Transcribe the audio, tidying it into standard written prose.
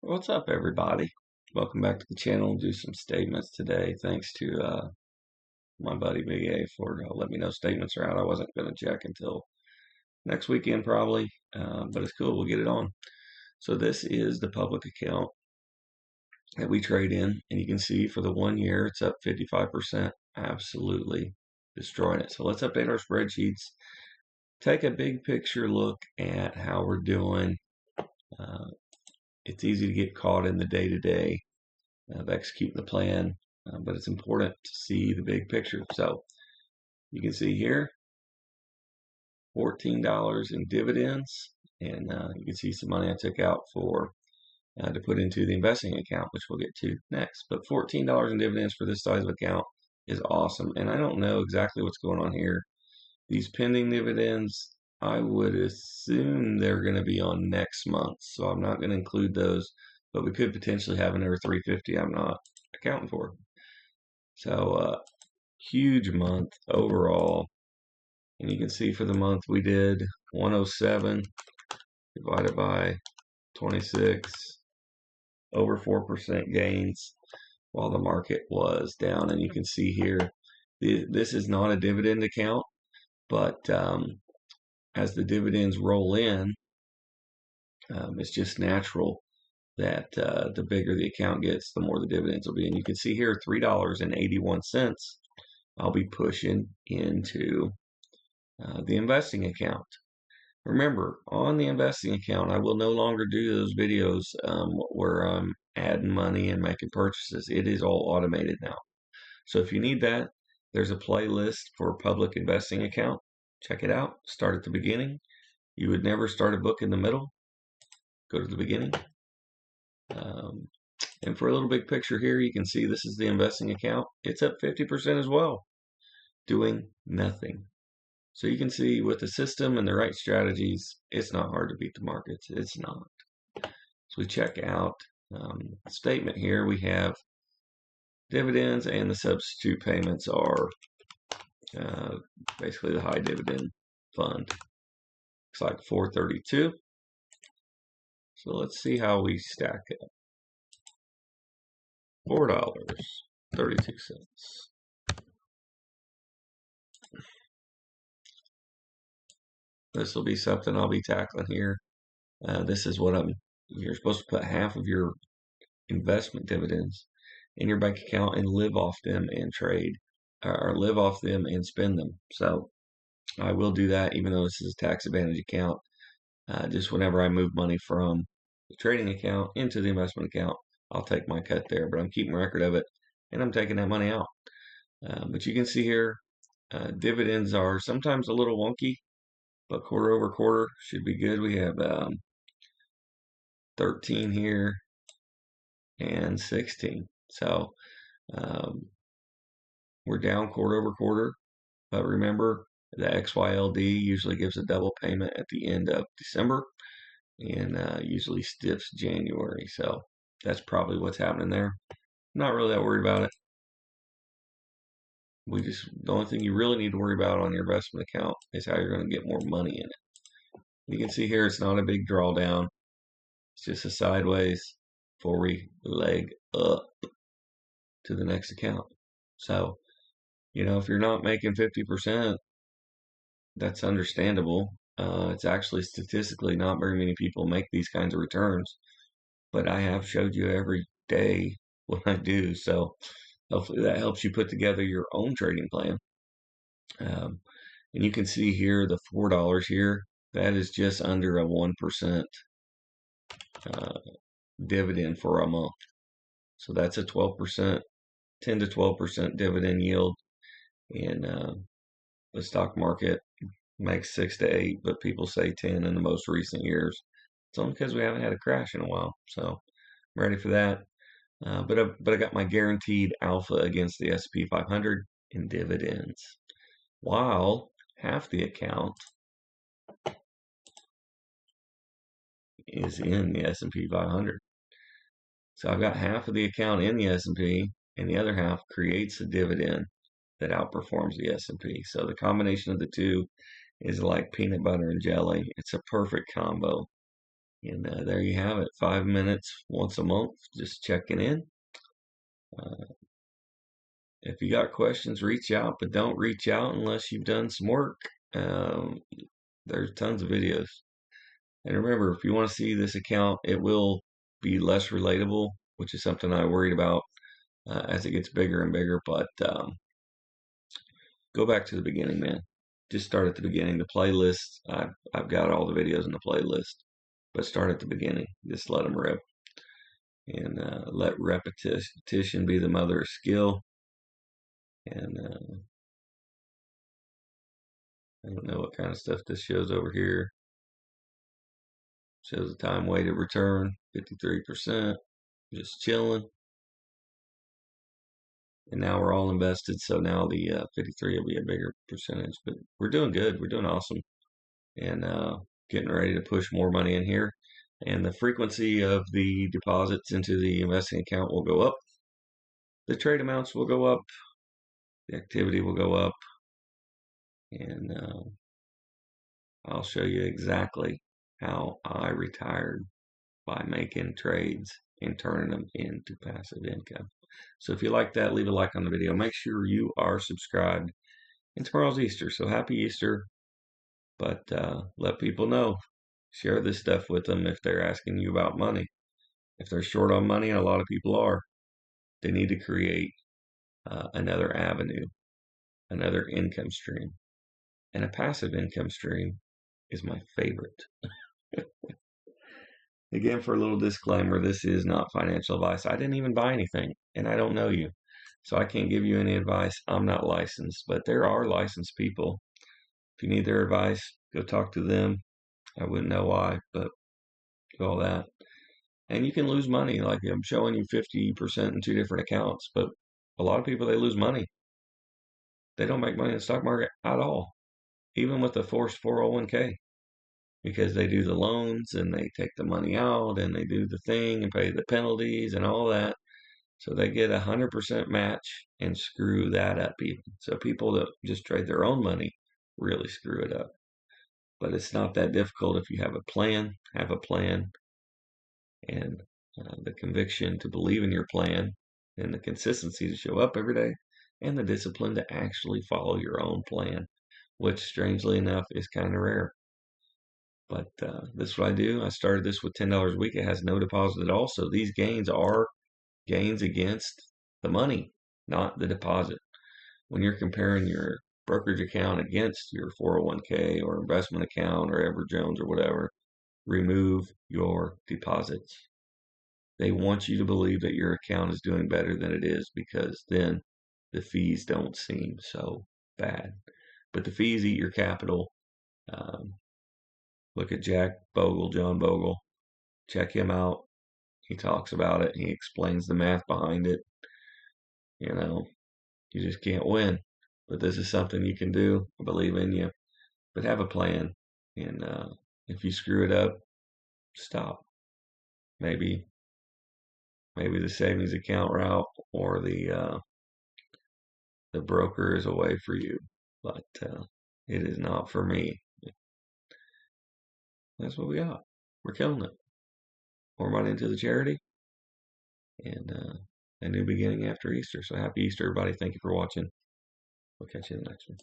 What's up, everybody? Welcome back to the channel. We'll do some statements today. Thanks to my buddy Big A for letting me know statements are out. I wasn't going to check until next weekend probably, but it's cool. We'll get it on. So this is the public account that we trade in, and you can see for the 1 year it's up 55%. Absolutely destroying it. So let's update our spreadsheets. Take a big picture look at how we're doing. Uh, it's easy to get caught in the day-to-day of executing the plan, but it's important to see the big picture. So you can see here, $14 in dividends, and you can see some money I took out for to put into the investing account, which we'll get to next. But $14 in dividends for this size of account is awesome, and I don't know exactly what's going on here. These pending dividends, I would assume they're going to be on next month, so I'm not going to include those, but we could potentially have another 350 I'm not accounting for. So huge month overall, and you can see for the month we did 107 divided by 26, over 4% gains while the market was down. And you can see here, this is not a dividend account, but as the dividends roll in, it's just natural that the bigger the account gets, the more the dividends will be. And you can see here, $3.81 I'll be pushing into the investing account. Remember, on the investing account, I will no longer do those videos where I'm adding money and making purchases. It is all automated now. So if you need that, there's a playlist for public investing account. Check it out. Start at the beginning. You would never start a book in the middle. Go to the beginning. And for a little big picture here, you can see this is the investing account. It's up 50% as well, doing nothing. So you can see with the system and the right strategies, it's not hard to beat the markets. It's not. So we check out statement here. We have dividends, and the substitute payments are basically the high dividend fund. Looks like 432. So let's see how we stack it. $4.32. This will be something I'll be tackling here. This is what you're supposed to put half of your investment dividends in your bank account and live off them and trade, or live off them and spend them. So I will do that, even though this is a tax advantage account. Just whenever I move money from the trading account into the investment account, I'll take my cut there, but I'm keeping record of it and I'm taking that money out. But you can see here, dividends are sometimes a little wonky, but quarter over quarter should be good. We have 13 here and 16. So we're down quarter over quarter, but remember the XYLD usually gives a double payment at the end of December and usually stiffs January. So that's probably what's happening there. Not really that worried about it. The only thing you really need to worry about on your investment account is how you're going to get more money in it. You can see here it's not a big drawdown. It's just a sideways before we leg up to the next account. So, if you're not making 50%, that's understandable. It's actually statistically not very many people make these kinds of returns, but I have showed you every day what I do. So hopefully that helps you put together your own trading plan. And you can see here the $4 here, that is just under a 1% dividend for a month. So that's a 12%, 10 to 12% dividend yield. And the stock market makes 6 to 8, but people say 10 in the most recent years. It's only because we haven't had a crash in a while. So I'm ready for that. But I got my guaranteed alpha against the S&P 500 in dividends, while half the account is in the S&P 500. So I've got half of the account in the S&P, and the other half creates a dividend that outperforms the S&P. So the combination of the two is like peanut butter and jelly. It's a perfect combo. And there you have it, 5 minutes once a month, just checking in. If you got questions, reach out, but don't reach out unless you've done some work. Um, there's tons of videos. And remember, if you want to see this account, it will be less relatable, which is something I worried about as it gets bigger and bigger. But go back to the beginning, man. Just start at the beginning. The playlist, I've got all the videos in the playlist, but start at the beginning. Just let them rip, and let repetition be the mother of skill. And I don't know what kind of stuff this shows over here. Shows the time weighted return, 53%. Just chilling. And now we're all invested, so now the 53 will be a bigger percentage. But we're doing good. We're doing awesome. And getting ready to push more money in here. And the frequency of the deposits into the investing account will go up. The trade amounts will go up. The activity will go up. And I'll show you exactly how I retired by making trades and turning them into passive income. So if you like that, leave a like on the video. Make sure you are subscribed. And tomorrow's Easter, so happy Easter. But let people know. Share this stuff with them if they're asking you about money. If they're short on money, and a lot of people are, they need to create another avenue, another income stream. And a passive income stream is my favorite. Again, for a little disclaimer, this is not financial advice. I didn't even buy anything, and I don't know you. So I can't give you any advice. I'm not licensed, but there are licensed people. If you need their advice, go talk to them. I wouldn't know why, but all that. And you can lose money. Like I'm showing you 50% in two different accounts, but a lot of people, they lose money. They don't make money in the stock market at all, even with the forced 401k, because they do the loans and they take the money out and they do the thing and pay the penalties and all that. So they get 100% match and screw that up even. So people that just trade their own money really screw it up. But it's not that difficult if you have a plan, and the conviction to believe in your plan, and the consistency to show up every day, and the discipline to actually follow your own plan, which strangely enough is kind of rare. But this is what I do. I started this with $10 a week. It has no deposit at all. So these gains are gains against the money, not the deposit. When you're comparing your brokerage account against your 401k or investment account or Edward Jones or whatever, remove your deposits. They want you to believe that your account is doing better than it is, because then the fees don't seem so bad. But the fees eat your capital. Look at Jack Bogle, John Bogle. Check him out. He talks about it. He explains the math behind it. You know, you just can't win. But this is something you can do. I believe in you. But have a plan. And if you screw it up, stop. Maybe the savings account route or the broker is a way for you. But it is not for me. That's what we got. We're killing it. More money into the charity, and a new beginning after Easter. So happy Easter, everybody. Thank you for watching. We'll catch you in the next one.